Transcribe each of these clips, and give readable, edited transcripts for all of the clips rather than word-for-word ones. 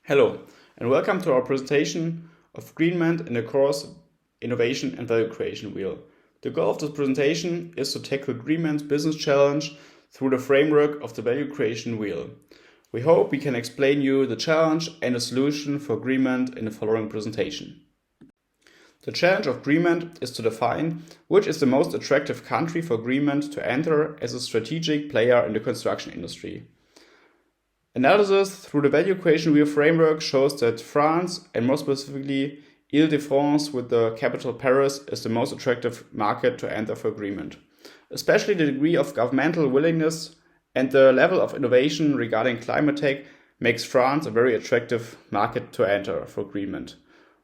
Hello, and welcome to our presentation of Greenment in the course Innovation and Value Creation Wheel. The goal of this presentation is to tackle Greenment's business challenge through the framework of the Value Creation Wheel. We hope we can explain you the challenge and the solution for Greenment in the following presentation. The challenge of Greenment is to define which is the most attractive country for Greenment to enter as a strategic player in the construction industry. Analysis through the Value Creation Wheel framework shows that France, and more specifically Île-de-France with the capital Paris, is the most attractive market to enter for Greenment. Especially the degree of governmental willingness and the level of innovation regarding climate tech makes France a very attractive market to enter for Greenment.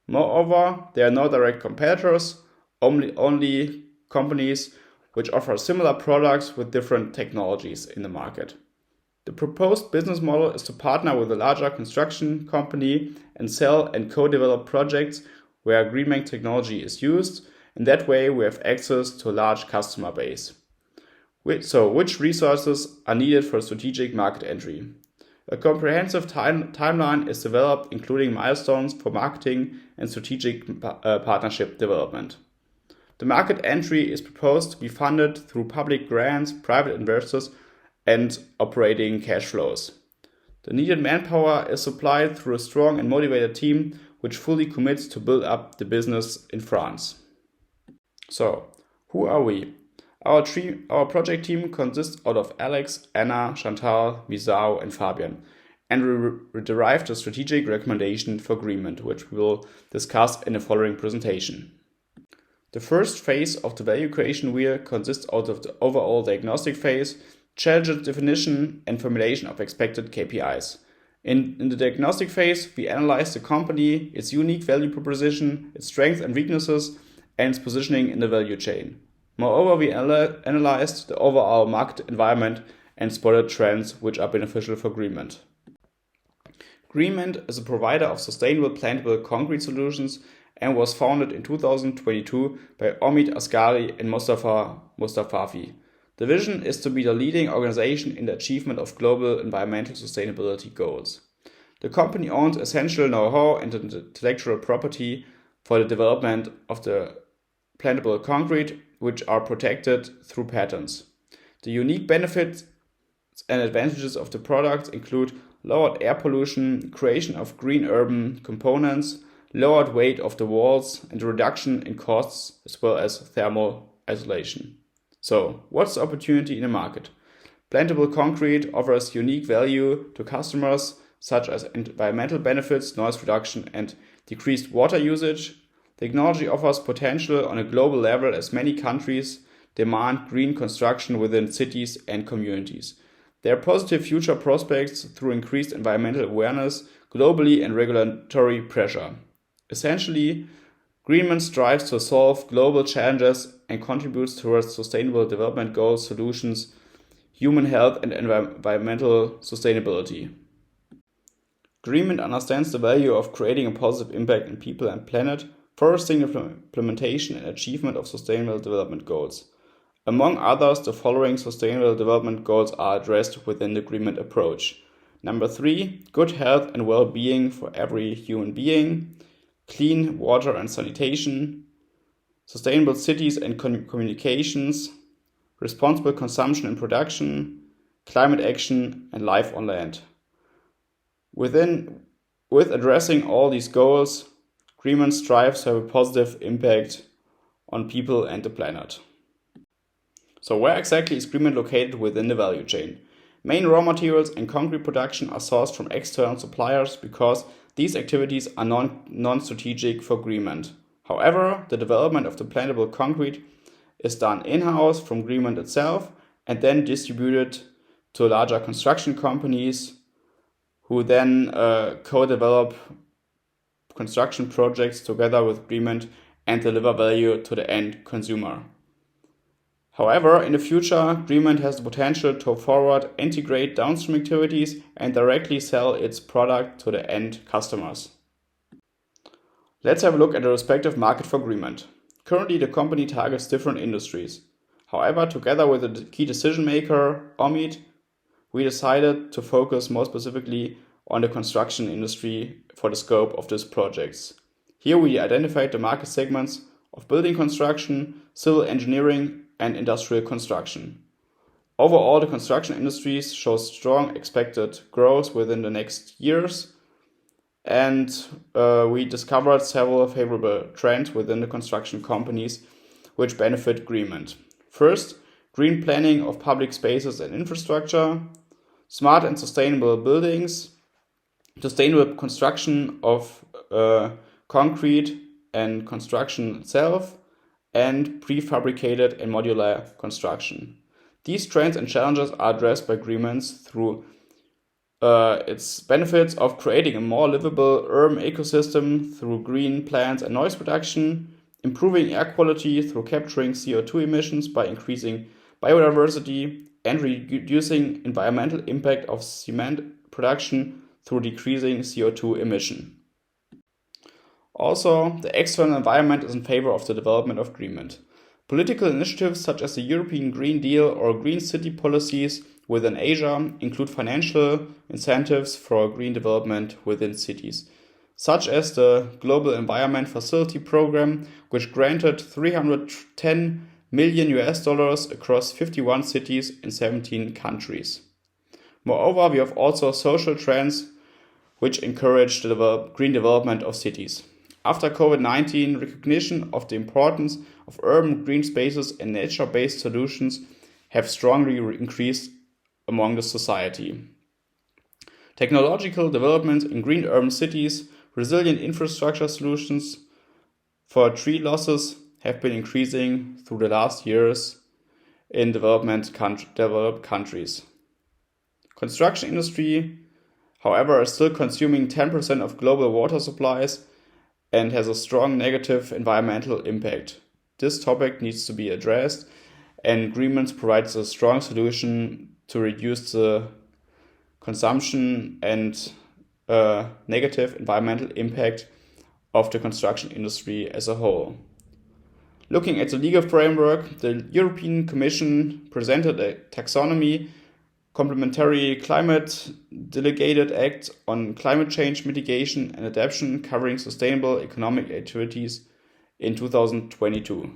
Moreover, there are no direct competitors, only companies which offer similar products with different technologies in the market. The proposed business model is to partner with a larger construction company and sell and co-develop projects where Greenment technology is used. In that way, we have access to a large customer base. Which resources are needed for strategic market entry? A comprehensive timeline is developed, including milestones for marketing and strategic partnership development. The market entry is proposed to be funded through public grants, private investors, and operating cash flows. The needed manpower is supplied through a strong and motivated team which fully commits to build up the business in France. So, who are we? Our project team consists out of Alex, Anna, Chantal, Misao, and Fabian, and we derived a strategic recommendation for Greenment, which we will discuss in the following presentation. The first phase of the value creation wheel consists out of the overall diagnostic phase, challenge definition, and formulation of expected KPIs. In the diagnostic phase, we analyze the company, its unique value proposition, its strengths and weaknesses, and its positioning in the value chain. Moreover, we analyzed the overall market environment and spotted trends which are beneficial for Greenment. Greenment is a provider of sustainable plantable concrete solutions and was founded in 2022 by Omid Asghari and Mostafa Mustafavi. The vision is to be the leading organization in the achievement of global environmental sustainability goals. The company owns essential know-how and intellectual property for the development of the plantable concrete, which are protected through patents. The unique benefits and advantages of the products include lowered air pollution, creation of green urban components, lowered weight of the walls, and reduction in costs, as well as thermal isolation. So, what's the opportunity in the market? Plantable concrete offers unique value to customers, such as environmental benefits, noise reduction, and decreased water usage. Technology offers potential on a global level as many countries demand green construction within cities and communities. There are positive future prospects through increased environmental awareness globally and regulatory pressure. Essentially, Greenment strives to solve global challenges and contributes towards sustainable development goals, solutions, human health, and environmental sustainability. Greenment understands the value of creating a positive impact on people and planet, fostering implementation and achievement of sustainable development goals. Among others, the following sustainable development goals are addressed within the Greenment approach. Number 3, good health and well-being for every human being. Clean water and sanitation, sustainable cities and communications, responsible consumption and production, climate action, and life on land. With addressing all these goals, Greenment strives to have a positive impact on people and the planet. So where exactly is Greenment located within the value chain? Main raw materials and concrete production are sourced from external suppliers because these activities are non-strategic for Greenment. However, the development of the plantable concrete is done in-house from Greenment itself and then distributed to larger construction companies who then co-develop construction projects together with Greenment and deliver value to the end consumer. However, in the future, Greenment has the potential to forward integrate downstream activities and directly sell its product to the end customers. Let's have a look at the respective market for Greenment. Currently, the company targets different industries. However, together with the key decision maker, Omid, we decided to focus more specifically on the construction industry for the scope of these projects. Here we identified the market segments of building construction, civil engineering, and industrial construction. Overall, the construction industries show strong expected growth within the next years, and we discovered several favorable trends within the construction companies which benefit Greenment. First, green planning of public spaces and infrastructure, smart and sustainable buildings, sustainable construction of concrete and construction itself, and prefabricated and modular construction. These trends and challenges are addressed by Greenment through its benefits of creating a more livable urban ecosystem through green plants and noise reduction, improving air quality through capturing CO2 emissions by increasing biodiversity, and reducing environmental impact of cement production through decreasing CO2 emission. Also, the external environment is in favor of the development of Greenment. Political initiatives such as the European Green Deal or green city policies within Asia include financial incentives for green development within cities, such as the Global Environment Facility Program, which granted $310 million across 51 cities in 17 countries. Moreover, we have also social trends which encourage the green development of cities. After COVID-19, recognition of the importance of urban green spaces and nature-based solutions have strongly increased among the society. Technological development in green urban cities, resilient infrastructure solutions for tree losses have been increasing through the last years in developed countries. Construction industry, however, is still consuming 10% of global water supplies and has a strong negative environmental impact. This topic needs to be addressed, and Greenment provides a strong solution to reduce the consumption and negative environmental impact of the construction industry as a whole. Looking at the legal framework, the European Commission presented a taxonomy complementary climate delegated act on climate change mitigation and adaptation covering sustainable economic activities in 2022.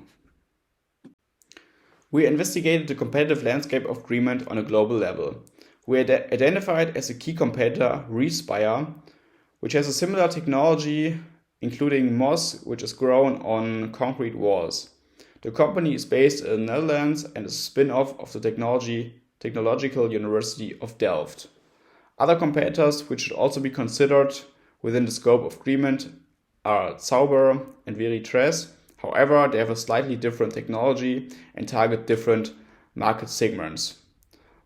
We investigated the competitive landscape of Greenment on a global level. We identified as a key competitor Respire, which has a similar technology including moss, which is grown on concrete walls. The company is based in the Netherlands and is a spin-off of the Technological University of Delft. Other competitors which should also be considered within the scope of Greenment are Zauber and Veritres. However, they have a slightly different technology and target different market segments.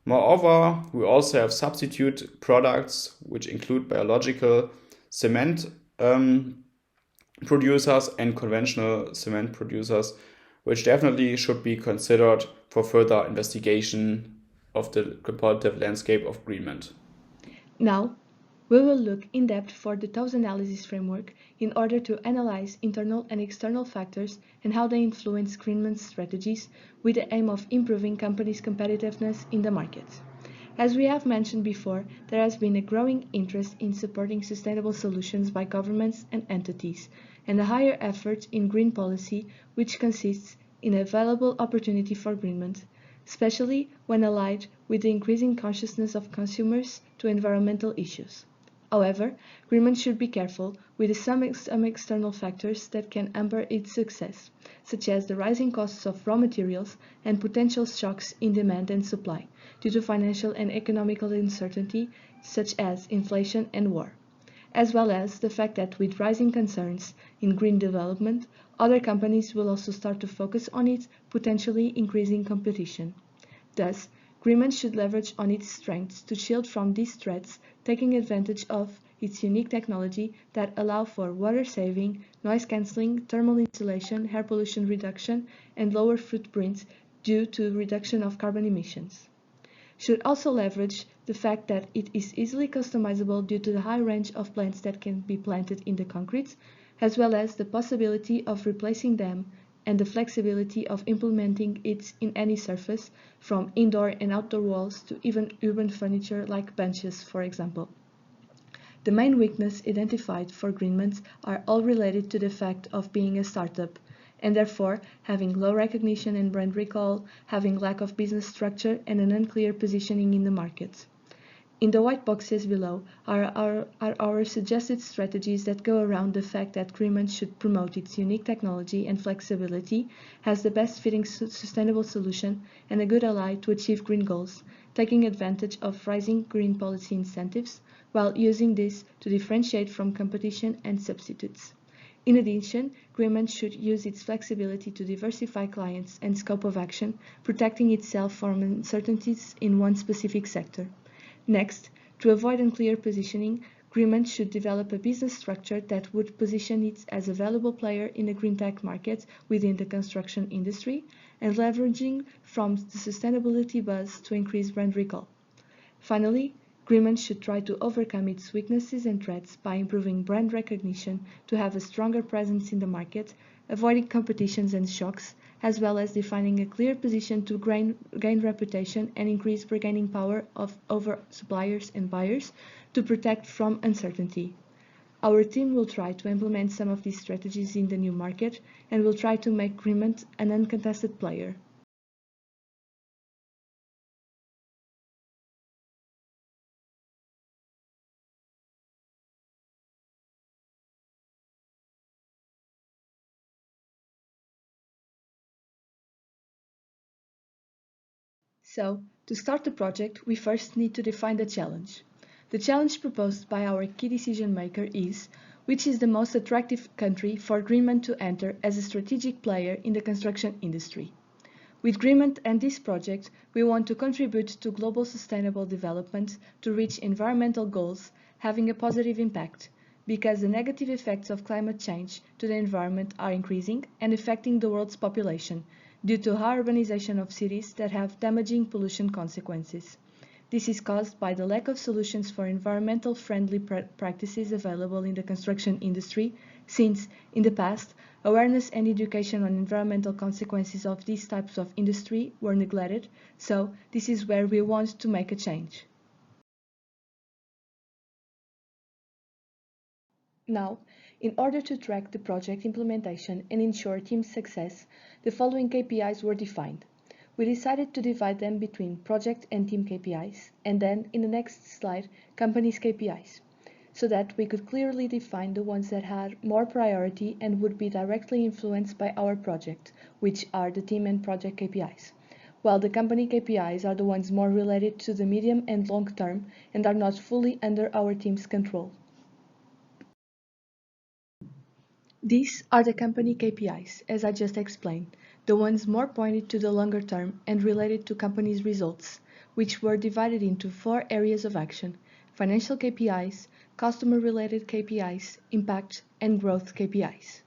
Moreover, we also have substitute products which include biological cement producers and conventional cement producers, which definitely should be considered for further investigation of the competitive landscape of Greenment. Now, we will look in depth for the TOWS analysis framework in order to analyze internal and external factors and how they influence Greenment's strategies with the aim of improving companies' competitiveness in the market. As we have mentioned before, there has been a growing interest in supporting sustainable solutions by governments and entities, and a higher effort in green policy, which consists in a valuable opportunity for Greenment, especially when allied with the increasing consciousness of consumers to environmental issues. However, Greenment should be careful with some external factors that can hamper its success, such as the rising costs of raw materials and potential shocks in demand and supply due to financial and economical uncertainty, such as inflation and war, as well as the fact that with rising concerns in green development, other companies will also start to focus on it, potentially increasing competition. Thus, Greenment should leverage on its strengths to shield from these threats, taking advantage of its unique technology that allow for water saving, noise cancelling, thermal insulation, air pollution reduction, and lower footprints due to reduction of carbon emissions. Should also leverage the fact that it is easily customizable due to the high range of plants that can be planted in the concrete, as well as the possibility of replacing them and the flexibility of implementing it in any surface, from indoor and outdoor walls to even urban furniture like benches, for example. The main weaknesses identified for Greenment are all related to the fact of being a startup, and therefore having low recognition and brand recall, having lack of business structure, and an unclear positioning in the market. In the white boxes below are our suggested strategies that go around the fact that Greenment should promote its unique technology and flexibility, has the best fitting sustainable solution, and a good ally to achieve green goals, taking advantage of rising green policy incentives, while using this to differentiate from competition and substitutes. In addition, Greenment should use its flexibility to diversify clients and scope of action, protecting itself from uncertainties in one specific sector. Next, to avoid unclear positioning, Greenment should develop a business structure that would position it as a valuable player in the green tech market within the construction industry and leveraging from the sustainability buzz to increase brand recall. Finally, Greenment should try to overcome its weaknesses and threats by improving brand recognition to have a stronger presence in the market, avoiding competitions and shocks, as well as defining a clear position to gain reputation and increase bargaining power over suppliers and buyers to protect from uncertainty. Our team will try to implement some of these strategies in the new market and will try to make Greenment an uncontested player. So, to start the project, we first need to define the challenge. The challenge proposed by our key decision maker is which is the most attractive country for Greenment to enter as a strategic player in the construction industry. With Greenment and this project, we want to contribute to global sustainable development to reach environmental goals, having a positive impact, because the negative effects of climate change to the environment are increasing and affecting the world's population, due to high urbanization of cities that have damaging pollution consequences. This is caused by the lack of solutions for environmental friendly practices available in the construction industry, since, in the past, awareness and education on environmental consequences of these types of industry were neglected, so this is where we want to make a change. Now, in order to track the project implementation and ensure team success, the following KPIs were defined. We decided to divide them between project and team KPIs, and then, in the next slide, company's KPIs, so that we could clearly define the ones that had more priority and would be directly influenced by our project, which are the team and project KPIs, while the company KPIs are the ones more related to the medium and long term and are not fully under our team's control. These are the company KPIs, as I just explained, the ones more pointed to the longer term and related to company's results, which were divided into 4 areas of action: financial KPIs, customer-related KPIs, impact, and growth KPIs.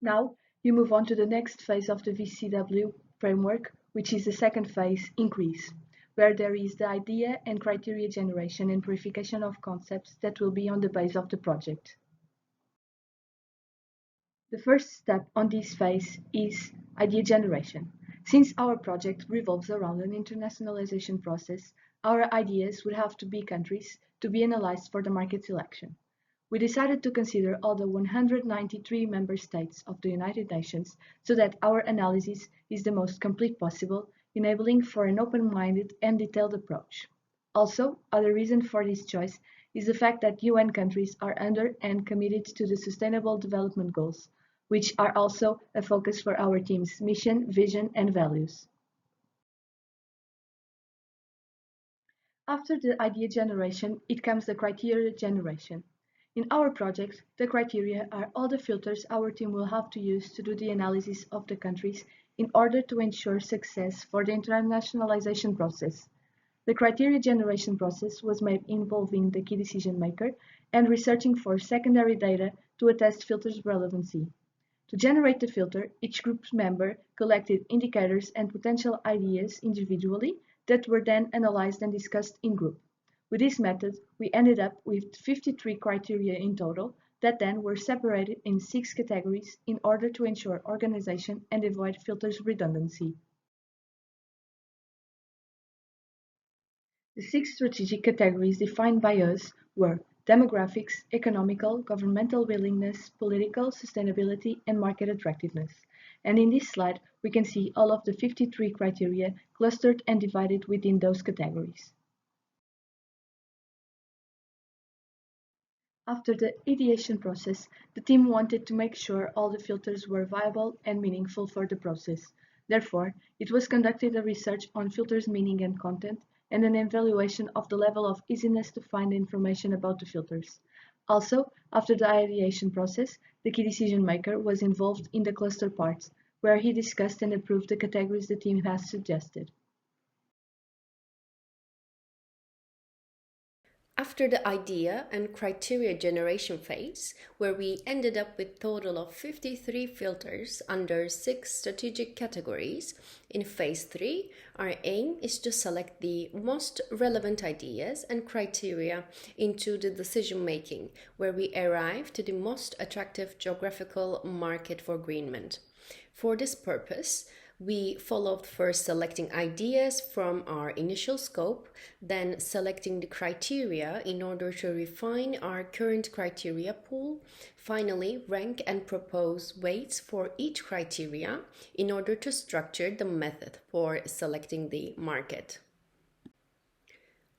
Now, you move on to the next phase of the VCW framework, which is the second phase, increase, where there is the idea and criteria generation and purification of concepts that will be on the base of the project. The first step on this phase is idea generation. Since our project revolves around an internationalization process, our ideas would have to be countries to be analyzed for the market selection. We decided to consider all the 193 member states of the United Nations so that our analysis is the most complete possible, enabling for an open-minded and detailed approach. Also, other reason for this choice is the fact that UN countries are under and committed to the Sustainable Development Goals, which are also a focus for our team's mission, vision, and values. After the idea generation, it comes the criteria generation. In our project, the criteria are all the filters our team will have to use to do the analysis of the countries in order to ensure success for the internationalization process. The criteria generation process was made involving the key decision maker and researching for secondary data to attest filters' relevancy. To generate the filter, each group member collected indicators and potential ideas individually that were then analyzed and discussed in group. With this method, we ended up with 53 criteria in total that then were separated in 6 categories in order to ensure organization and avoid filters redundancy. The 6 strategic categories defined by us were demographics, economical, governmental willingness, political, sustainability, and market attractiveness. And in this slide, we can see all of the 53 criteria clustered and divided within those categories. After the ideation process, the team wanted to make sure all the filters were viable and meaningful for the process. Therefore, it was conducted a research on filters' meaning and content, and an evaluation of the level of easiness to find information about the filters. Also, after the ideation process, the key decision maker was involved in the cluster parts, where he discussed and approved the categories the team has suggested. After the idea and criteria generation phase, where we ended up with a total of 53 filters under 6 strategic categories, in phase 3, our aim is to select the most relevant ideas and criteria into the decision making, where we arrive to the most attractive geographical market for Greenment. For this purpose, we followed first selecting ideas from our initial scope, then selecting the criteria in order to refine our current criteria pool, finally rank and propose weights for each criteria in order to structure the method for selecting the market.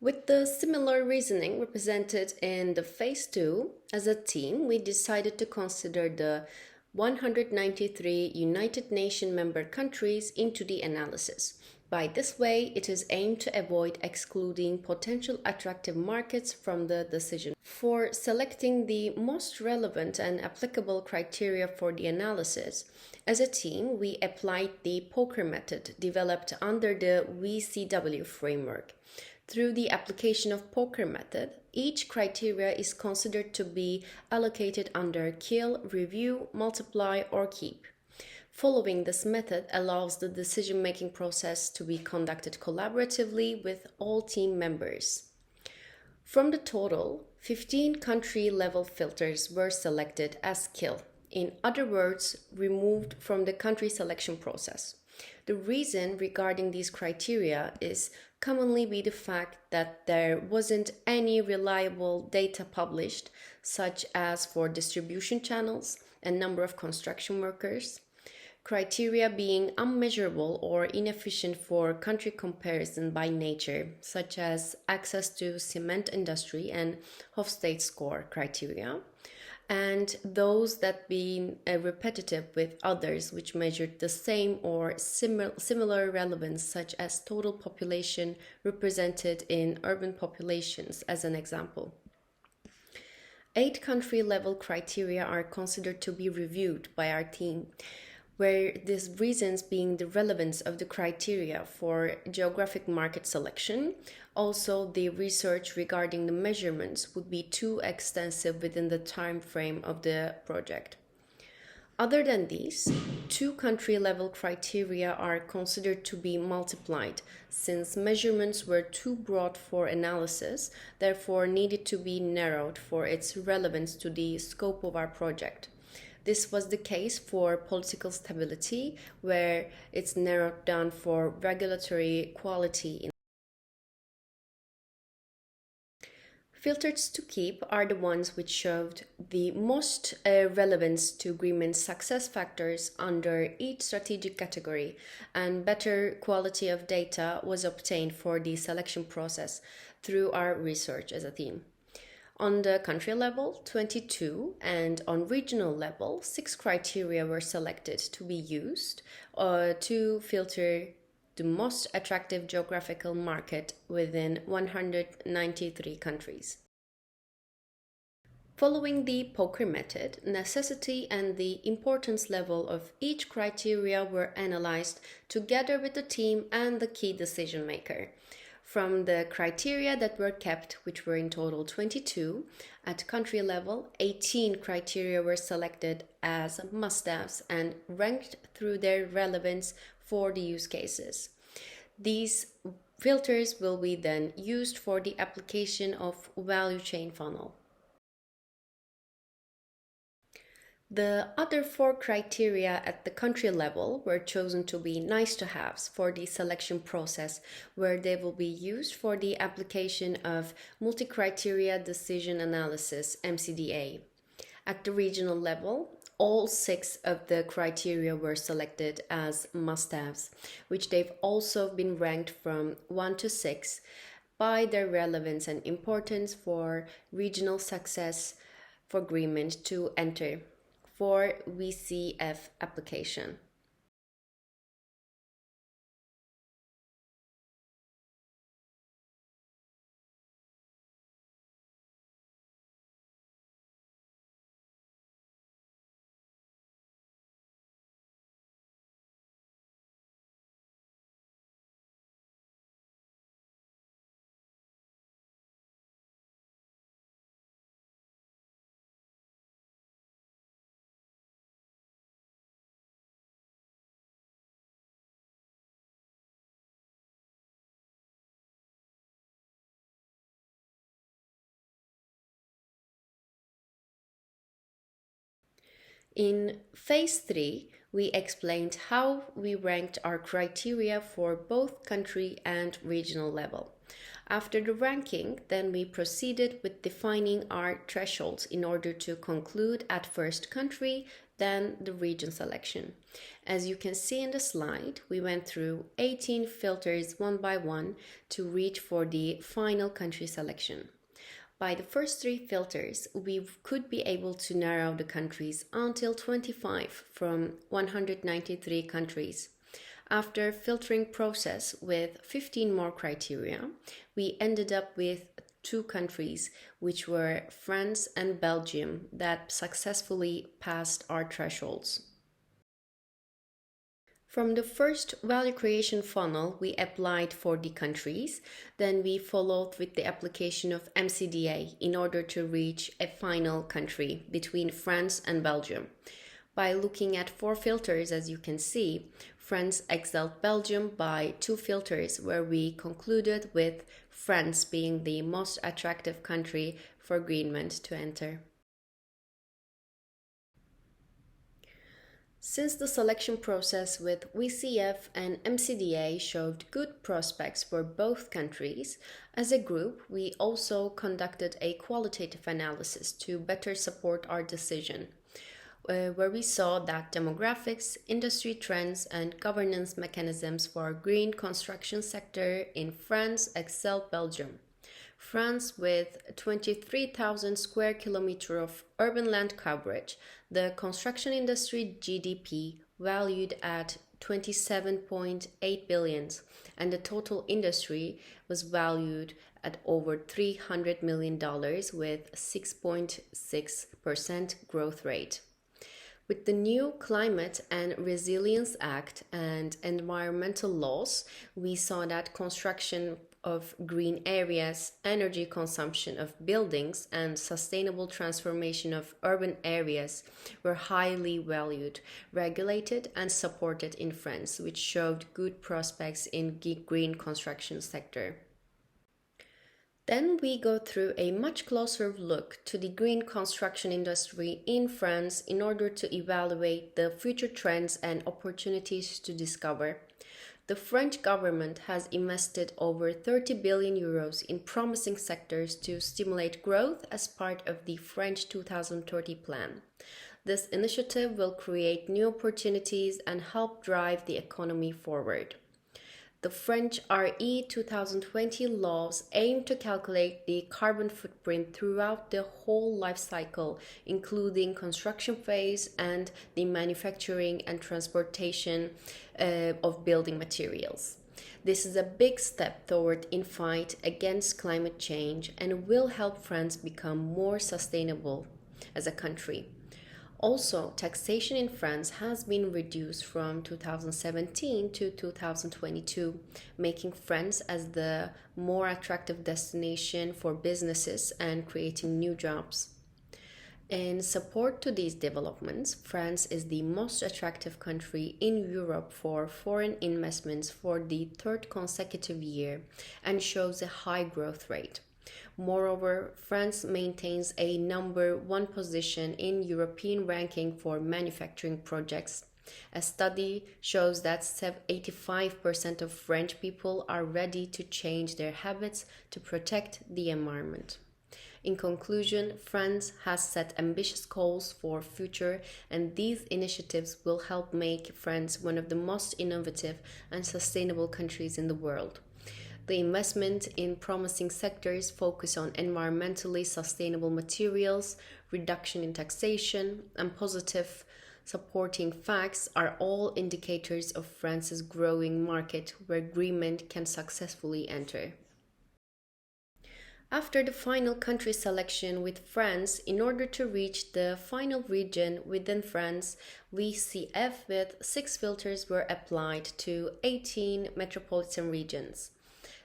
With the similar reasoning represented in the phase 2, as a team, we decided to consider the 193 United Nations member countries into the analysis. By this way, it is aimed to avoid excluding potential attractive markets from the decision. For selecting the most relevant and applicable criteria for the analysis, as a team, we applied the poker method developed under the VCW framework. Through the application of poker method, each criteria is considered to be allocated under kill, review, multiply, or keep. Following this method allows the decision-making process to be conducted collaboratively with all team members. From the total, 15 country-level filters were selected as kill. In other words, removed from the country selection process. The reason regarding these criteria is commonly be the fact that there wasn't any reliable data published, such as for distribution channels and number of construction workers, criteria being unmeasurable or inefficient for country comparison by nature, such as access to cement industry and Hofstede score criteria, and those that being repetitive with others which measured the same or similar relevance, such as total population represented in urban populations as an example. 8 country-level criteria are considered to be reviewed by our team, where these reasons being the relevance of the criteria for geographic market selection. Also, the research regarding the measurements would be too extensive within the time frame of the project. Other than these, 2 country-level criteria are considered to be multiplied, since measurements were too broad for analysis, therefore needed to be narrowed for its relevance to the scope of our project. This was the case for political stability, where it's narrowed down for regulatory quality. Filters to keep are the ones which showed the most relevance to Greenment success factors under each strategic category, and better quality of data was obtained for the selection process through our research as a team. On the country level, 22, and on regional level, 6 criteria were selected to be used to filter the most attractive geographical market within 193 countries. Following the poker method, necessity and the importance level of each criteria were analyzed together with the team and the key decision maker. From the criteria that were kept, which were in total 22, at country level, 18 criteria were selected as must-haves and ranked through their relevance for the use cases. These filters will be then used for the application of value chain funnel. The other four criteria at the country level were chosen to be nice to haves for the selection process, where they will be used for the application of multi criteria decision analysis (MCDA). At the regional level, all six of the criteria were selected as must haves, which they've also been ranked from 1 to 6 by their relevance and importance for regional success for Greenment to enter for VCF application. In phase 3, we explained how we ranked our criteria for both country and regional level. After the ranking, then we proceeded with defining our thresholds in order to conclude at first country, then the region selection. As you can see in the slide, we went through 18 filters one by one to reach for the final country selection. By the first 3 filters, we could be able to narrow the countries until 25 from 193 countries. After filtering process with 15 more criteria, we ended up with 2 countries, which were France and Belgium, that successfully passed our thresholds. From the first value creation funnel we applied for the countries, then we followed with the application of MCDA in order to reach a final country between France and Belgium. By looking at 4 filters, as you can see, France excelled Belgium by 2 filters, where we concluded with France being the most attractive country for Greenment to enter. Since the selection process with VCF and MCDA showed good prospects for both countries, as a group we also conducted a qualitative analysis to better support our decision, where we saw that demographics, industry trends, and governance mechanisms for green construction sector in France excelled Belgium. France, with 23,000 square kilometers of urban land coverage, the construction industry GDP valued at 27.8 billion, and the total industry was valued at over $300 million with 6.6% growth rate. With the new Climate and Resilience Act and environmental laws, we saw that construction of green areas, energy consumption of buildings, and sustainable transformation of urban areas were highly valued, regulated, and supported in France, which showed good prospects in green construction sector. Then we go through a much closer look to the green construction industry in France in order to evaluate the future trends and opportunities to discover. The French government has invested over 30 billion euros in promising sectors to stimulate growth as part of the French 2030 plan. This initiative will create new opportunities and help drive the economy forward. The French RE 2020 laws aim to calculate the carbon footprint throughout the whole life cycle, including construction phase and the manufacturing and transportation of building materials. This is a big step toward in fight against climate change and will help France become more sustainable as a country. Also, taxation in France has been reduced from 2017 to 2022, making France as the more attractive destination for businesses and creating new jobs. In support to these developments, France is the most attractive country in Europe for foreign investments for the 3rd consecutive year and shows a high growth rate. Moreover, France maintains a #1 position in European ranking for manufacturing projects. A study shows that 85% of French people are ready to change their habits to protect the environment. In conclusion, France has set ambitious goals for future, and these initiatives will help make France one of the most innovative and sustainable countries in the world. The investment in promising sectors focus on environmentally sustainable materials, reduction in taxation, and positive supporting facts are all indicators of France's growing market where Greenment can successfully enter. After the final country selection with France, in order to reach the final region within France, VCF with 6 filters were applied to 18 metropolitan regions.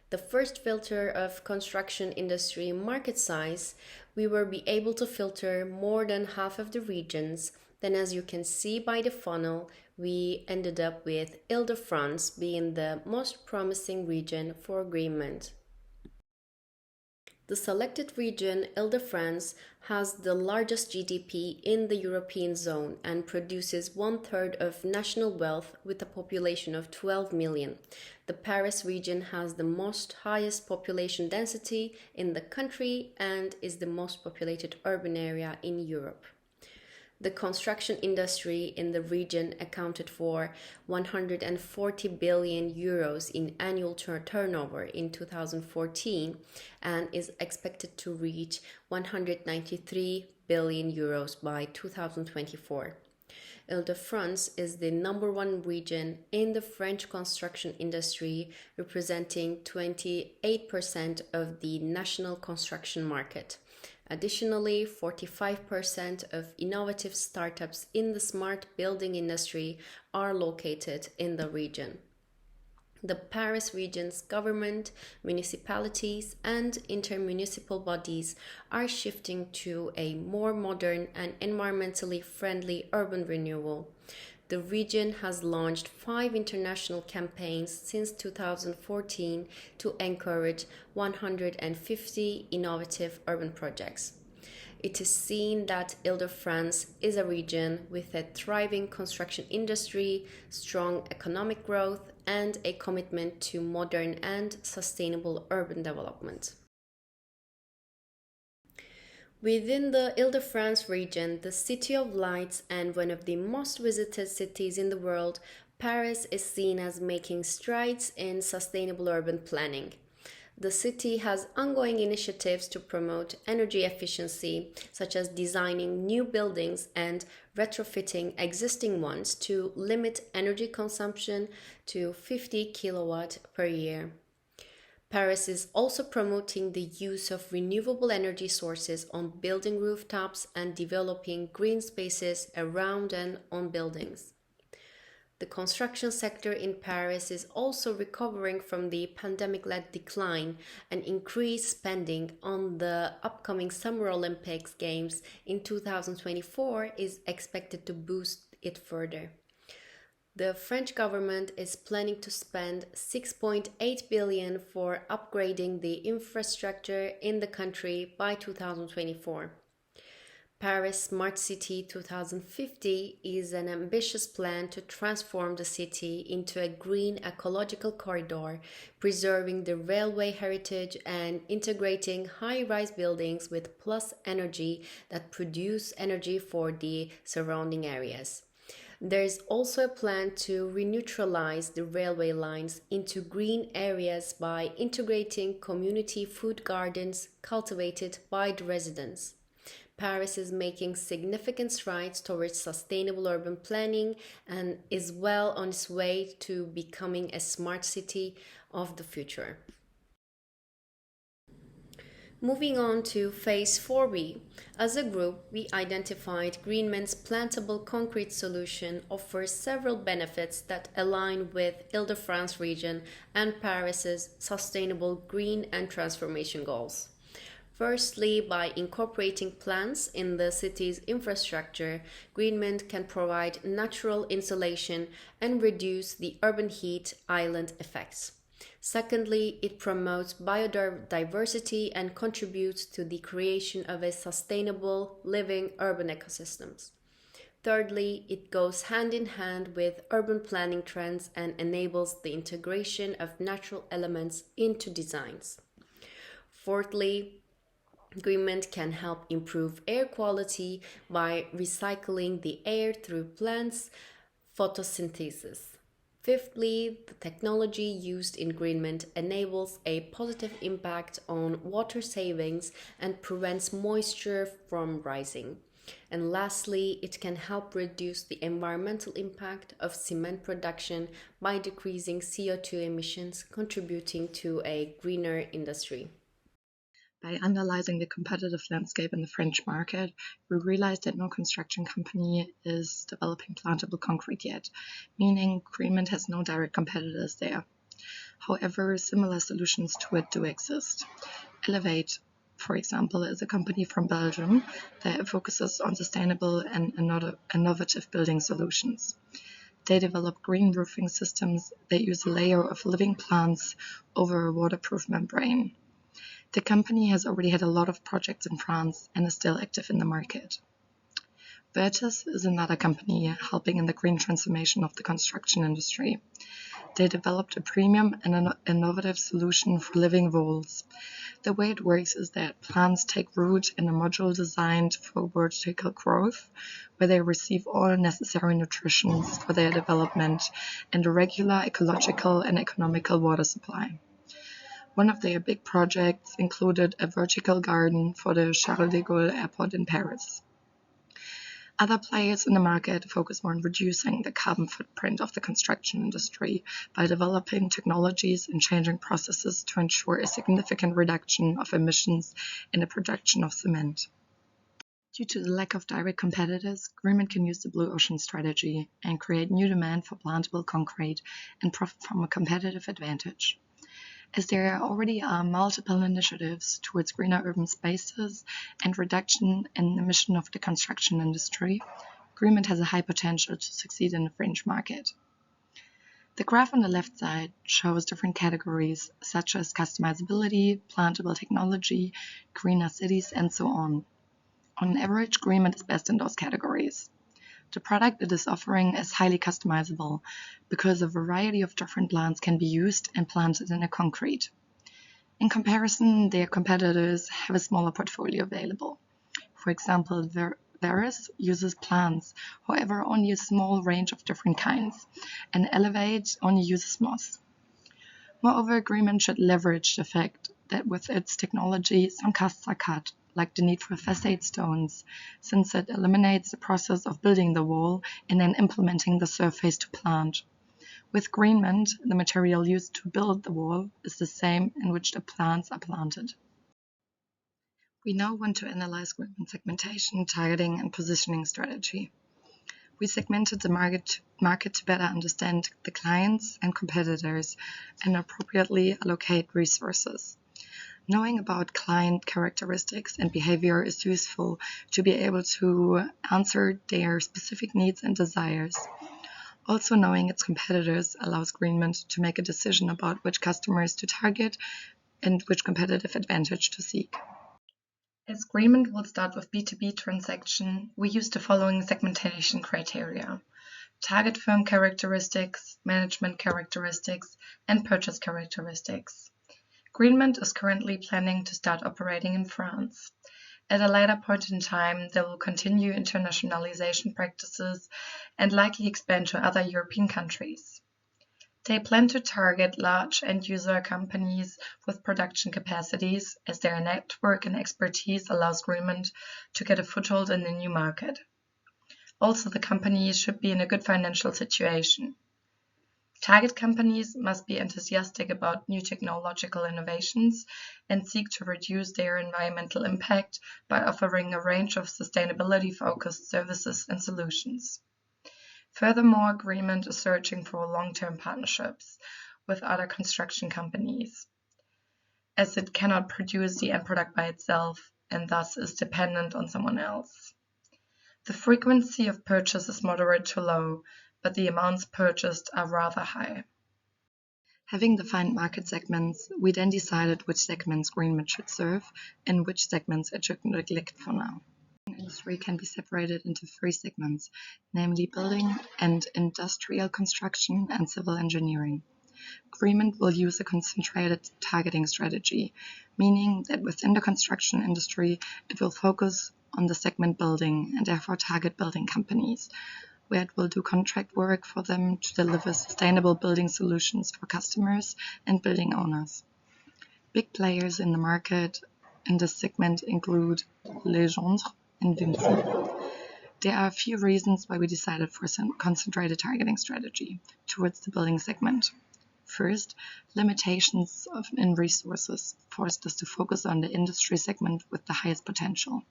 The first filter of construction industry market size, we will be able to filter more than half of the regions. Then, as you can see by the funnel, we ended up with Ile-de-France being the most promising region for Greenment. The selected region, Ile-de-France, has the largest GDP in the European zone and produces 1/3 of national wealth with a population of 12 million. The Paris region has the highest population density in the country and is the most populated urban area in Europe. The construction industry in the region accounted for 140 billion euros in annual turnover in 2014 and is expected to reach 193 billion euros by 2024. Ile-de-France is the #1 region in the French construction industry, representing 28% of the national construction market. Additionally, 45% of innovative startups in the smart building industry are located in the region. The Paris region's government, municipalities, and intermunicipal bodies are shifting to a more modern and environmentally friendly urban renewal. The region has launched 5 international campaigns since 2014 to encourage 150 innovative urban projects. It is seen that Ile-de-France is a region with a thriving construction industry, strong economic growth, and a commitment to modern and sustainable urban development. Within the Ile-de-France region, the City of Lights and one of the most visited cities in the world, Paris is seen as making strides in sustainable urban planning. The city has ongoing initiatives to promote energy efficiency, such as designing new buildings and retrofitting existing ones to limit energy consumption to 50 kilowatt per year. Paris is also promoting the use of renewable energy sources on building rooftops and developing green spaces around and on buildings. The construction sector in Paris is also recovering from the pandemic-led decline, and increased spending on the upcoming Summer Olympics Games in 2024 is expected to boost it further. The French government is planning to spend 6.8 billion for upgrading the infrastructure in the country by 2024. Paris Smart City 2050 is an ambitious plan to transform the city into a green ecological corridor, preserving the railway heritage and integrating high-rise buildings with plus energy that produce energy for the surrounding areas. There is also a plan to reneutralize the railway lines into green areas by integrating community food gardens cultivated by the residents. Paris is making significant strides towards sustainable urban planning and is well on its way to becoming a smart city of the future. Moving on to Phase 4B, as a group, we identified Greenment's plantable concrete solution offers several benefits that align with Ile-de-France region and Paris's sustainable green and transformation goals. Firstly, by incorporating plants in the city's infrastructure, Greenment can provide natural insulation and reduce the urban heat island effects. Secondly, it promotes biodiversity and contributes to the creation of a sustainable, living urban ecosystems. Thirdly, it goes hand in hand with urban planning trends and enables the integration of natural elements into designs. Fourthly, Greenment can help improve air quality by recycling the air through plants' photosynthesis. Fifthly, the technology used in Greenment enables a positive impact on water savings and prevents moisture from rising. And lastly, it can help reduce the environmental impact of cement production by decreasing CO2 emissions, contributing to a greener industry. By analyzing the competitive landscape in the French market, we realized that no construction company is developing plantable concrete yet, meaning Greenment has no direct competitors there. However, similar solutions to it do exist. Elevate, for example, is a company from Belgium that focuses on sustainable and innovative building solutions. They develop green roofing systems that use a layer of living plants over a waterproof membrane. The company has already had a lot of projects in France and is still active in the market. Vertus is another company helping in the green transformation of the construction industry. They developed a premium and innovative solution for living walls. The way it works is that plants take root in a module designed for vertical growth, where they receive all necessary nutrition for their development and a regular ecological and economical water supply. One of their big projects included a vertical garden for the Charles de Gaulle Airport in Paris. Other players in the market focus more on reducing the carbon footprint of the construction industry by developing technologies and changing processes to ensure a significant reduction of emissions in the production of cement. Due to the lack of direct competitors, Greenment can use the blue ocean strategy and create new demand for plantable concrete and profit from a competitive advantage. As there already are multiple initiatives towards greener urban spaces and reduction in emission of the construction industry, Greenment has a high potential to succeed in the French market. The graph on the left side shows different categories such as customizability, plantable technology, greener cities, and so on. On average, Greenment is best in those categories. The product it is offering is highly customizable because a variety of different plants can be used and planted in a concrete. In comparison, their competitors have a smaller portfolio available. For example, Verus uses plants, however only a small range of different kinds, and Elevate only uses moss. Moreover, Greenment should leverage the fact that with its technology some costs are cut, like the need for facade stones, since it eliminates the process of building the wall and then implementing the surface to plant. With Greenment, the material used to build the wall is the same in which the plants are planted. We now want to analyze Greenment segmentation, targeting, and positioning strategy. We segmented the market to better understand the clients and competitors and appropriately allocate resources. Knowing about client characteristics and behavior is useful to be able to answer their specific needs and desires. Also, knowing its competitors allows Greenment to make a decision about which customers to target and which competitive advantage to seek. As Greenment will start with B2B transaction, we use the following segmentation criteria: target firm characteristics, management characteristics, and purchase characteristics. Greenment is currently planning to start operating in France. At a later point in time, they will continue internationalization practices and likely expand to other European countries. They plan to target large end-user companies with production capacities, as their network and expertise allows Greenment to get a foothold in the new market. Also, the companies should be in a good financial situation. Target companies must be enthusiastic about new technological innovations and seek to reduce their environmental impact by offering a range of sustainability-focused services and solutions. Furthermore, Greenment is searching for long-term partnerships with other construction companies, as it cannot produce the end product by itself and thus is dependent on someone else. The frequency of purchase is moderate to low, but the amounts purchased are rather high. Having defined market segments, we then decided which segments Greenment should serve and which segments it should neglect for now. Industry can be separated into three segments, namely building and industrial construction and civil engineering. Greenment will use a concentrated targeting strategy, meaning that within the construction industry, it will focus on the segment building and therefore target building companies, where it will do contract work for them to deliver sustainable building solutions for customers and building owners. Big players in the market in this segment include Legendre and Vinci. There are a few reasons why we decided for some concentrated targeting strategy towards the building segment. First, limitations in resources forced us to focus on the industry segment with the highest potential.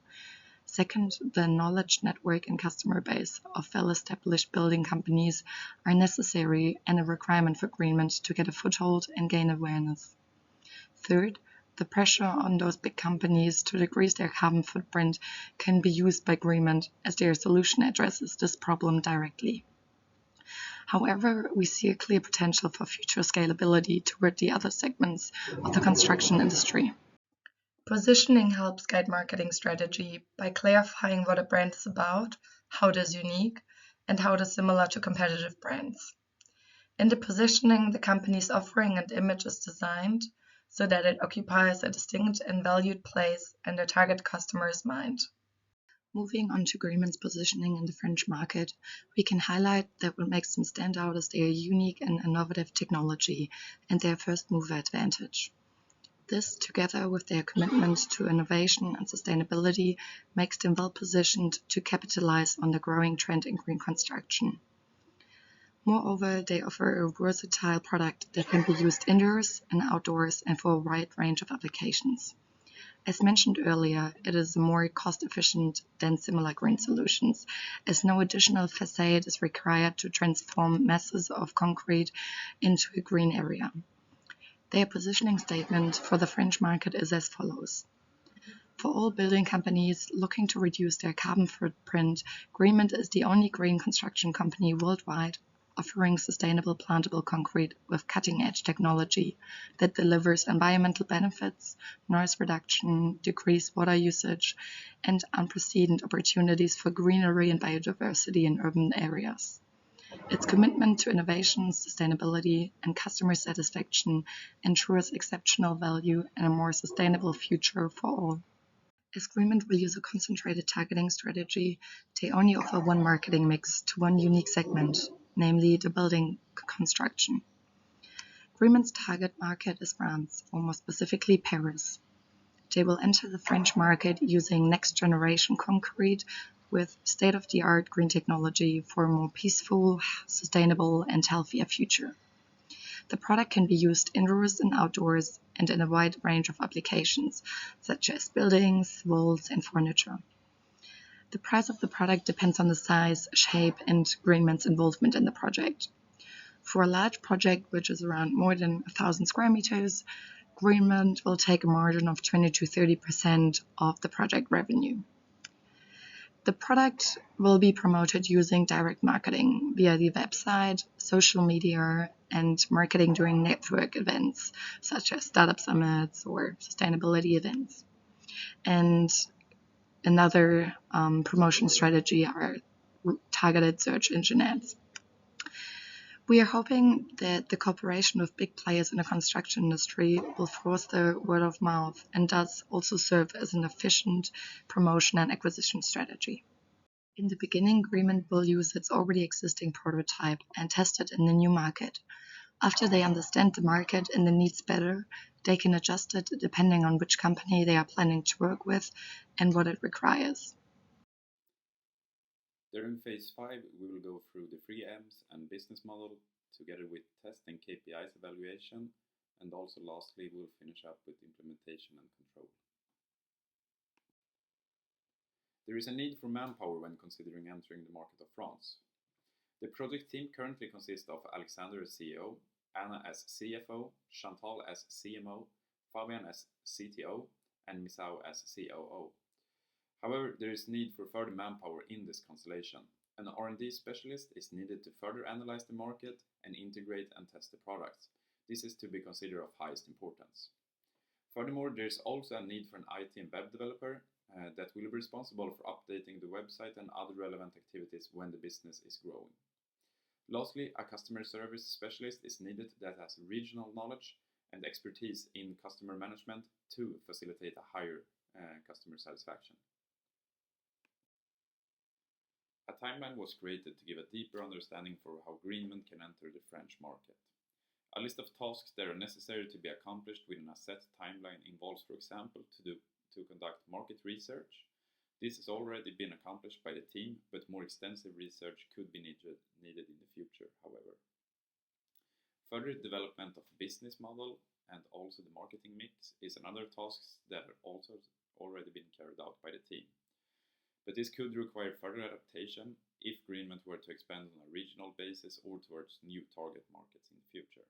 Second, the knowledge network and customer base of well-established building companies are necessary and a requirement for Greenment to get a foothold and gain awareness. Third, the pressure on those big companies to decrease their carbon footprint can be used by Greenment as their solution addresses this problem directly. However, we see a clear potential for future scalability toward the other segments of the construction industry. Positioning helps guide marketing strategy by clarifying what a brand is about, how it is unique, and how it is similar to competitive brands. In the positioning, the company's offering and image is designed so that it occupies a distinct and valued place in the target customer's mind. Moving on to Greenment's positioning in the French market, we can highlight that what makes them stand out is their unique and innovative technology and their first-mover advantage. This, together with their commitment to innovation and sustainability, makes them well-positioned to capitalize on the growing trend in green construction. Moreover, they offer a versatile product that can be used indoors and outdoors and for a wide range of applications. As mentioned earlier, it is more cost-efficient than similar green solutions, as no additional facade is required to transform masses of concrete into a green area. Their positioning statement for the French market is as follows. For all building companies looking to reduce their carbon footprint, Greenment is the only green construction company worldwide offering sustainable plantable concrete with cutting-edge technology that delivers environmental benefits, noise reduction, decreased water usage, and unprecedented opportunities for greenery and biodiversity in urban areas. Its commitment to innovation, sustainability, and customer satisfaction ensures exceptional value and a more sustainable future for all. As Greenment will use a concentrated targeting strategy, they only offer one marketing mix to one unique segment, namely the building construction. Greenment's target market is France, or more specifically Paris. They will enter the French market using next-generation concrete with state-of-the-art green technology for a more peaceful, sustainable, and healthier future. The product can be used indoors and outdoors and in a wide range of applications, such as buildings, walls, and furniture. The price of the product depends on the size, shape, and Greenment's involvement in the project. For a large project, which is around more than 1,000 square meters, Greenment will take a margin of 20 to 30% of the project revenue. The product will be promoted using direct marketing via the website, social media, and marketing during network events, such as startup summits or sustainability events. And another promotion strategy are targeted search engine ads. We are hoping that the cooperation with big players in the construction industry will foster word of mouth and thus also serve as an efficient promotion and acquisition strategy. In the beginning, Greenment will use its already existing prototype and test it in the new market. After they understand the market and the needs better, they can adjust it depending on which company they are planning to work with and what it requires. During phase 5, we will go through the 3 M's and business model together with test and KPIs evaluation, and also lastly we'll finish up with implementation and control. There is a need for manpower when considering entering the market of France. The project team currently consists of Alexander as CEO, Anna as CFO, Chantal as CMO, Fabian as CTO, and Misao as COO. However, there is need for further manpower in this constellation. An R&D specialist is needed to further analyze the market and integrate and test the products, This is to be considered of highest importance. Furthermore, there is also a need for an IT and web developer that will be responsible for updating the website and other relevant activities when the business is growing. Lastly, a customer service specialist is needed that has regional knowledge and expertise in customer management to facilitate a higher customer satisfaction. A timeline was created to give a deeper understanding for how Greenment can enter the French market. A list of tasks that are necessary to be accomplished within a set timeline involves, for example, to conduct market research. This has already been accomplished by the team, but more extensive research could be needed in the future, however. Further development of business model and also the marketing mix is another task that are also already been carried out by the team. But this could require further adaptation if Greenment were to expand on a regional basis or towards new target markets in the future.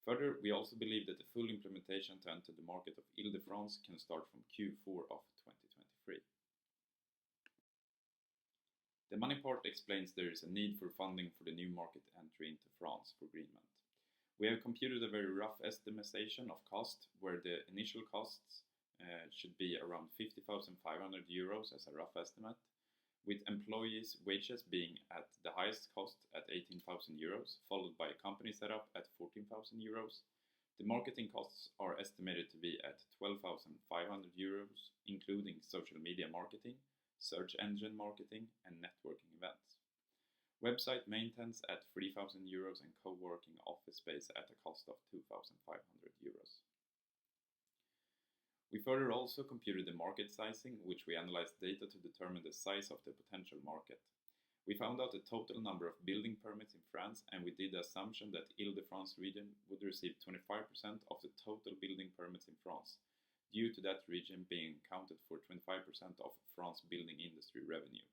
Further, we also believe that the full implementation to enter the market of Ile-de-France can start from Q4 of 2023. The money part explains there is a need for funding for the new market entry into France for Greenment. We have computed a very rough estimation of cost, where the initial costs should be around 50,500 euros as a rough estimate, with employees' wages being at the highest cost at 18,000 euros, followed by company setup at 14,000 euros. The marketing costs are estimated to be at 12,500 euros, including social media marketing, search engine marketing, and networking events. Website maintenance at 3,000 euros and co-working office space at a cost of 2,500 euros. We further also computed the market sizing, which we analyzed data to determine the size of the potential market. We found out the total number of building permits in France, and we did the assumption that Ile-de-France region would receive 25% of the total building permits in France, due to that region being accounted for 25% of France's building industry revenue.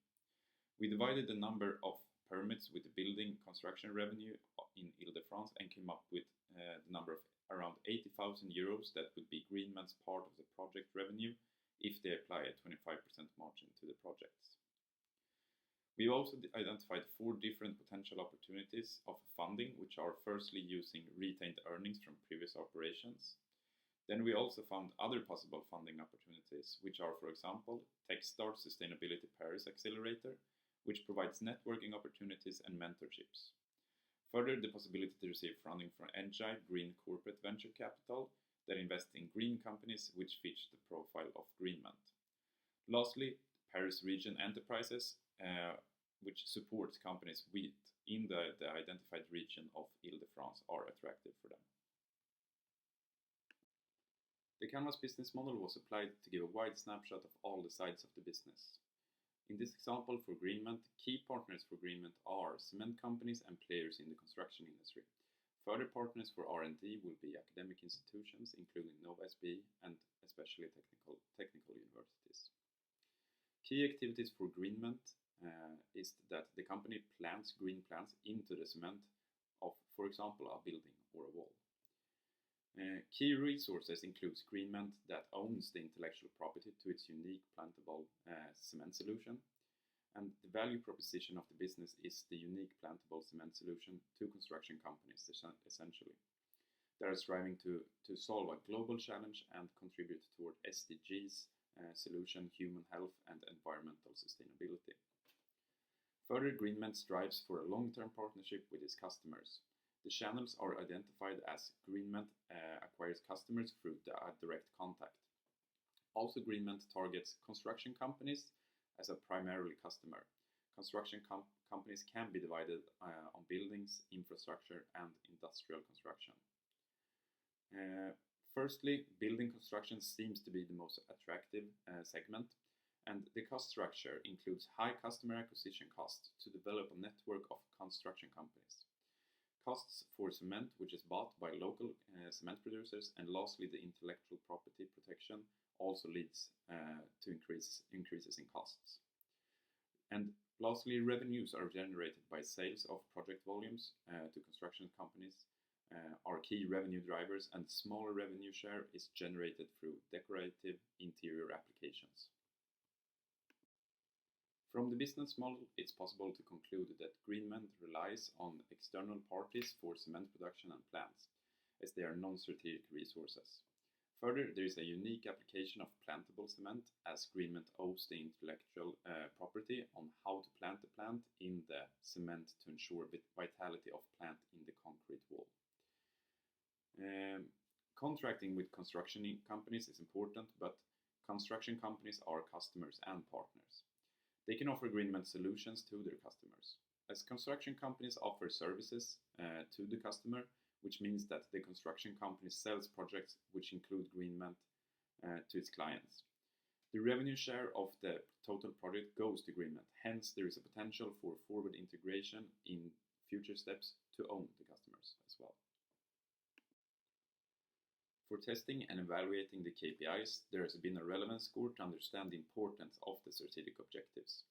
We divided the number of permits with the building construction revenue in Ile-de-France and came up with the number of around 80,000 euros that would be Greenment's part of the project revenue if they apply a 25% margin to the projects. We also identified 4 different potential opportunities of funding, which are firstly using retained earnings from previous operations. Then we also found other possible funding opportunities, which are, for example, Techstart Sustainability Paris Accelerator, which provides networking opportunities and mentorships. Further, the possibility to receive funding from Engie Green Corporate Venture Capital that invests in green companies which fit the profile of Greenment. Lastly, Paris Region Enterprises, which supports companies within the identified region of Ile-de-France, are attractive for them. The Canvas business model was applied to give a wide snapshot of all the sides of the business. In this example for Greenment, key partners for Greenment are cement companies and players in the construction industry. Further partners for R&D will be academic institutions, including Nova SB and especially technical universities. Key activities for Greenment is that the company plants green plants into the cement of, for example, a building or a wall. Key resources includes Greenment that owns the intellectual property to its unique plantable cement solution, and the value proposition of the business is the unique plantable cement solution to construction companies, essentially. They are striving to solve a global challenge and contribute toward SDGs solution, human health, and environmental sustainability. Further, Greenment strives for a long-term partnership with its customers. The channels are identified as Greenment acquires customers through direct contact. Also, Greenment targets construction companies as a primarily customer. Construction companies can be divided on buildings, infrastructure, and industrial construction. Firstly, building construction seems to be the most attractive segment, and the cost structure includes high customer acquisition costs to develop a network of construction companies. Costs for cement, which is bought by local cement producers, and lastly the intellectual property protection also leads to increases in costs. And lastly, revenues are generated by sales of project volumes to construction companies are key revenue drivers, and smaller revenue share is generated through decorative interior applications. From the business model, it's possible to conclude that Greenment relies on external parties for cement production and plants. as they are non-strategic resources. Further, there is a unique application of plantable cement, as Greenment owns the intellectual property on how to plant the plant in the cement to ensure vitality of plant in the concrete wall. Contracting with construction companies is important, but construction companies are customers and partners. They can offer Greenment solutions to their customers. As construction companies offer services to the customer, which means that the construction company sells projects which include Greenment to its clients. The revenue share of the total project goes to Greenment. Hence, there is a potential for forward integration in future steps to own the customers as well. For testing and evaluating the KPIs, there has been a relevance score to understand the importance of the strategic objectives.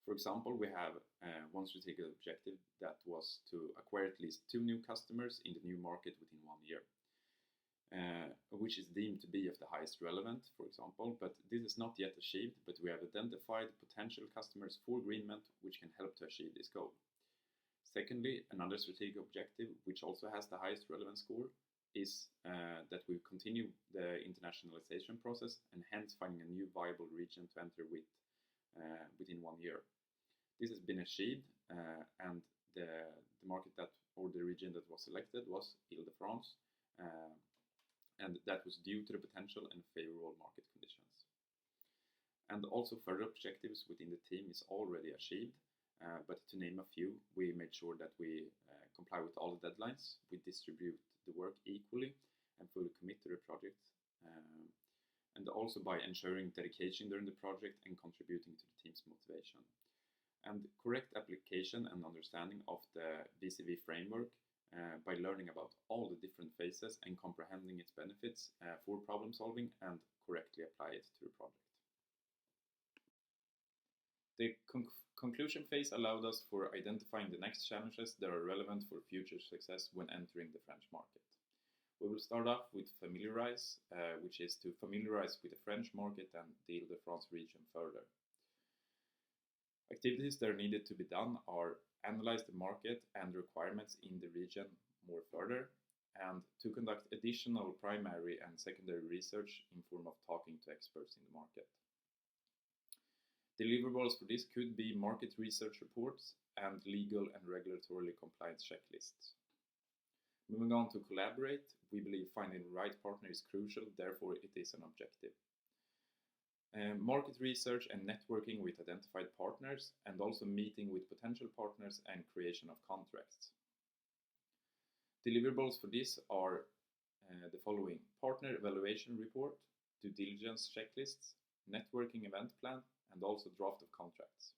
For example, we have one strategic objective that was to acquire at least 2 new customers in the new market within 1 year, which is deemed to be of the highest relevance, for example, but this is not yet achieved, but we have identified potential customers for Greenment which can help to achieve this goal. Secondly, another strategic objective, which also has the highest relevance score, is that we continue the internationalization process and hence finding a new viable region to enter with within 1 year. This has been achieved, and the market or the region that was selected was Ile-de-France, and that was due to the potential and favorable market conditions. And also further objectives within the team is already achieved, but to name a few, we made sure that we comply with all the deadlines, we distribute the work equally and fully commit to the project, and also by ensuring dedication during the project and contributing to the team's motivation. And correct application and understanding of the VCW framework by learning about all the different phases and comprehending its benefits for problem solving and correctly apply it to the project. The conclusion phase allowed us for identifying the next challenges that are relevant for future success when entering the French market. We will start off with familiarize, which is to familiarize with the French market and the Ile-de-France region further. Activities that are needed to be done are analyze the market and requirements in the region more further, and to conduct additional primary and secondary research in form of talking to experts in the market. Deliverables for this could be market research reports and legal and regulatory compliance checklists. Moving on to collaborate, we believe finding the right partner is crucial, therefore it is an objective. Market research and networking with identified partners, and also meeting with potential partners and creation of contracts. Deliverables for this are the following: partner evaluation report, due diligence checklists, networking event plan, and also draft of contracts.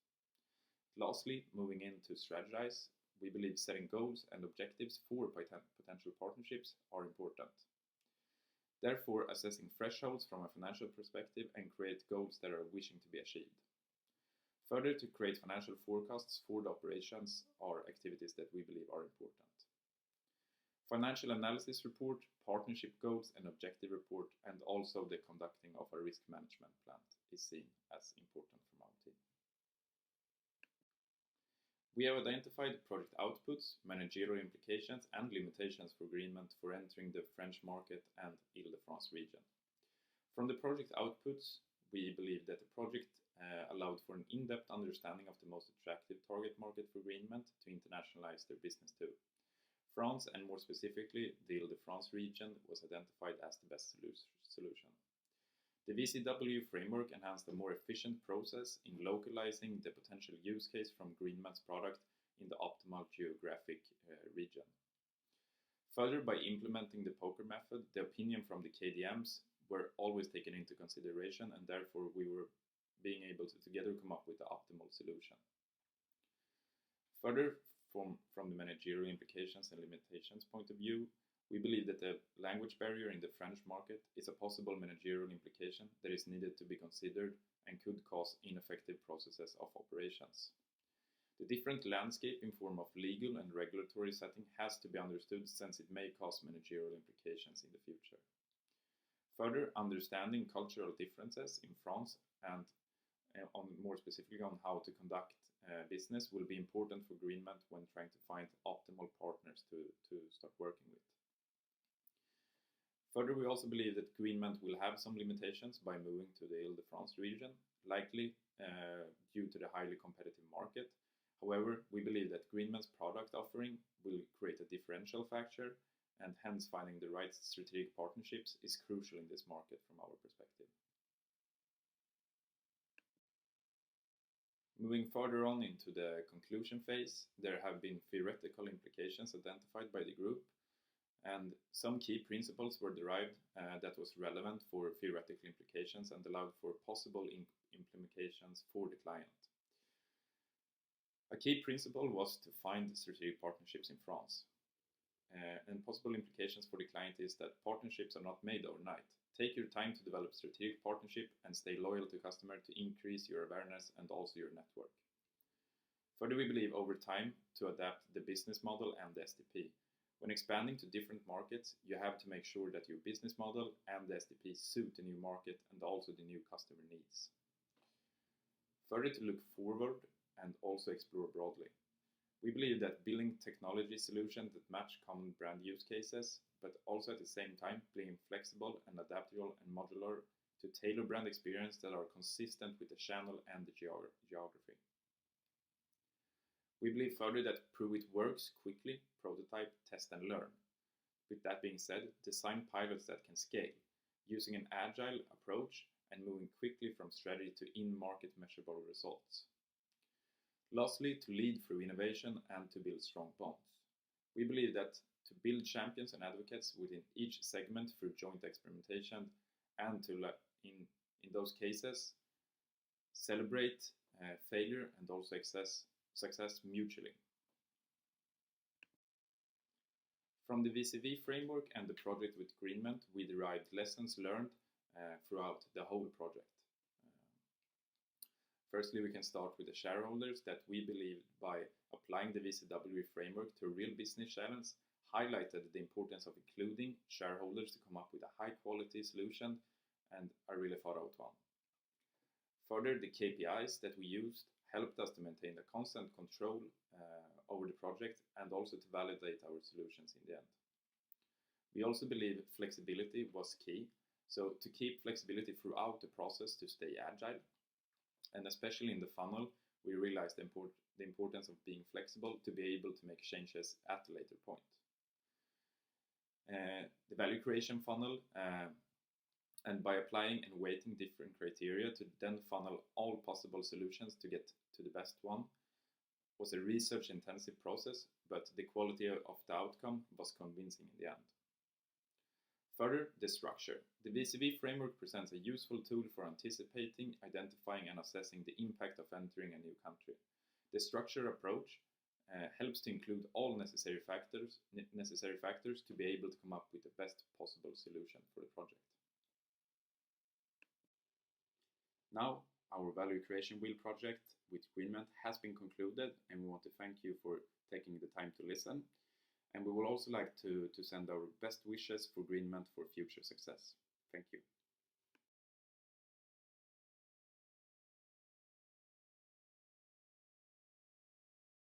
Lastly, moving into strategize, we believe setting goals and objectives for potential partnerships are important. Therefore, assessing thresholds from a financial perspective and create goals that are wishing to be achieved. Further, to create financial forecasts for the operations are activities that we believe are important. Financial analysis report, partnership goals and objective report, and also the conducting of a risk management plan is seen as important from our team. We have identified project outputs, managerial implications and limitations for Greenment for entering the French market and Ile-de-France region. From the project outputs, we believe that the project allowed for an in-depth understanding of the most attractive target market for Greenment to internationalize their business to. France, and more specifically the Ile-de-France region, was identified as the best solution. The VCW framework enhanced a more efficient process in localizing the potential use case from Greenment's product in the optimal geographic region. Further, by implementing the poker method, the opinion from the KDMs were always taken into consideration, and therefore we were being able to together come up with the optimal solution. Further, from the managerial implications and limitations point of view, we believe that the language barrier in the French market is a possible managerial implication that is needed to be considered and could cause ineffective processes of operations. The different landscape in form of legal and regulatory setting has to be understood, since it may cause managerial implications in the future. Further, understanding cultural differences in France and more specifically on how to conduct business will be important for Greenment when trying to find optimal partners to start working with. Further, we also believe that Greenment will have some limitations by moving to the Ile-de-France region, likely due to the highly competitive market. However, we believe that Greenment's product offering will create a differential factor, and hence finding the right strategic partnerships is crucial in this market from our perspective. Moving further on into the conclusion phase, there have been theoretical implications identified by the group, and some key principles were derived that was relevant for theoretical implications and allowed for possible implementations for the client. A key principle was to find strategic partnerships in France. And possible implications for the client is that partnerships are not made overnight. Take your time to develop strategic partnership and stay loyal to customer to increase your awareness and also your network. Further, we believe over time to adapt the business model and the SDP. When expanding to different markets, you have to make sure that your business model and the SDP suit the new market and also the new customer needs. Further, to look forward and also explore broadly. We believe that building technology solutions that match common brand use cases, but also at the same time being flexible and adaptable and modular to tailor brand experience that are consistent with the channel and the geography. We believe further that prove it works quickly, prototype, test and learn. With that being said, design pilots that can scale, using an agile approach and moving quickly from strategy to in-market measurable results. Lastly, to lead through innovation and to build strong bonds. We believe that to build champions and advocates within each segment through joint experimentation and to, in those cases, celebrate failure and also success mutually. From the VCW framework and the project with Greenment, we derived lessons learned throughout the whole project. Firstly, we can start with the shareholders that we believe by applying the VCW framework to a real business challenge highlighted the importance of including shareholders to come up with a high quality solution and a really thought out one. Further, the KPIs that we used helped us to maintain the constant control over the project and also to validate our solutions in the end. We also believe flexibility was key, so to keep flexibility throughout the process to stay agile. And especially in the funnel, we realized the importance of being flexible to be able to make changes at a later point. The value creation funnel, and by applying and weighting different criteria to then funnel all possible solutions to get to the best one, was a research intensive process, but the quality of the outcome was convincing in the end. Further, the structure. The VCW framework presents a useful tool for anticipating, identifying and assessing the impact of entering a new country. The structure approach helps to include all necessary factors to be able to come up with the best possible solution for the project. Now, our value creation wheel project with Greenment has been concluded, and we want to thank you for taking the time to listen. And we would also like to send our best wishes for Greenment for future success. Thank you.